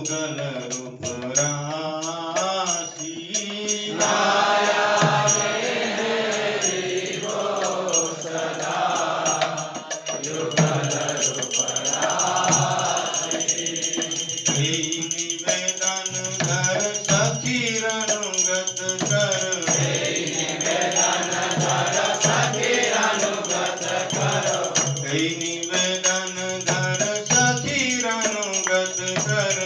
युगल रूप राशि निवेदन धर सखी अनुगत कर निवेदन धर सखी अनुगत कर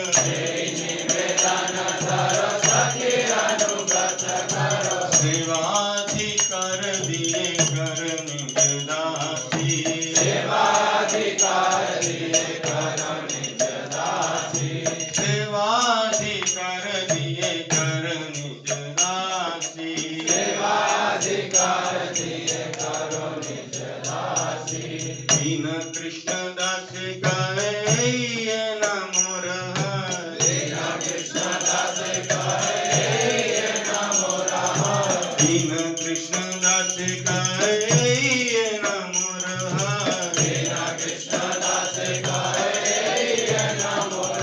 सेवाधि कर दिए कर निज दासी सेवाधिकार दिए कर निज दासी सेवाधिकार दिए कर निज दासी सेवाधिकार दिए करो निज दासी दीन कृष्ण दास कहे ये न मोर दीन कृष्ण दास कहे ये न मोर दीन कृष्ण दास कहे ये न मोर दीन कृष्ण दास कहे ये न मोर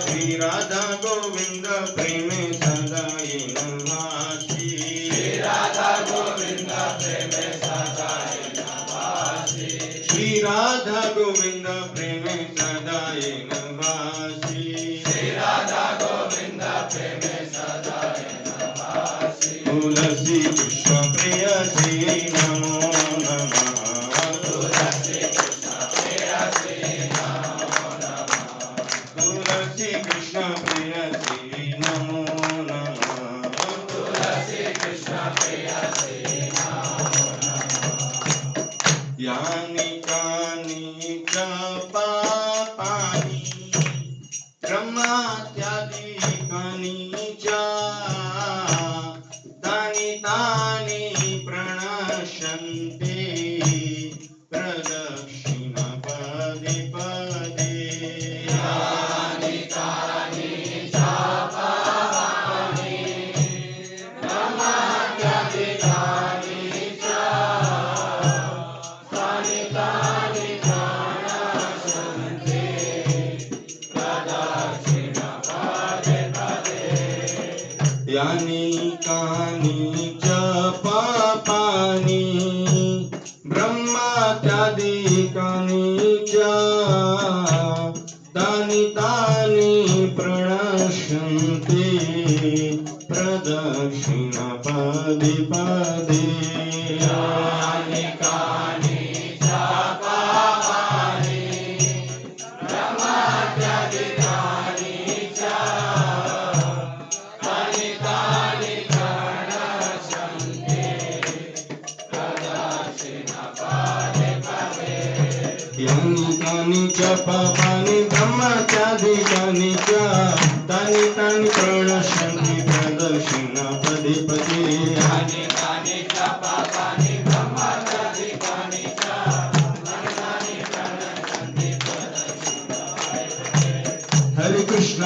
श्री राधा गोविंद प्रेम सदा ये नवासी श्री राधा गोविंद प्रेम सदा ये नवासी श्री राधा गोविंद प्रेम सदा ये नवासी श्री राधा गोविंद प्रेम सदा ये नवासी तुलसी कृष्ण प्रिय श्री नमो नमः तुलसी कृष्ण प्रिय श्री नमो नमः तुलसी कृष्ण प्रिय श्री नमो नमः तुलसी कृष्ण प्रिय श्री नमो नमः यानि कानि च पापानि ब्रह्मात्यादिकानि च तानि तानि प्रणश्यन्ते प्रदक्षिण पदे पदे यानि कानि च पापानि ब्रह्मात्यादिकानि च तानि तानि प्रणश्यन्ते प्रदक्षिण पदे पदे यानि कानि च पापानि ब्रह्मात्यादिकानि च तानि तानि प्रणश्यन्ते प्रदक्षिण पदे पदे यानि कानि च पापानि ब्रह्मात्यादिकानि च तानि तानि प्रणश्यन्ते प्रदक्षिण पदे पदे यानि कानि च पापानि ब्रह्मात्यादिकानि च तानि तानि प्रणश्यन्ति प्रदक्षिण पदे पदे यानि कानि च पापानि ब्रह्मात्यादिकानि च तानि तानि प्रणश्यन्ति प्रदक्षिण पदे पदे हरे कृष्ण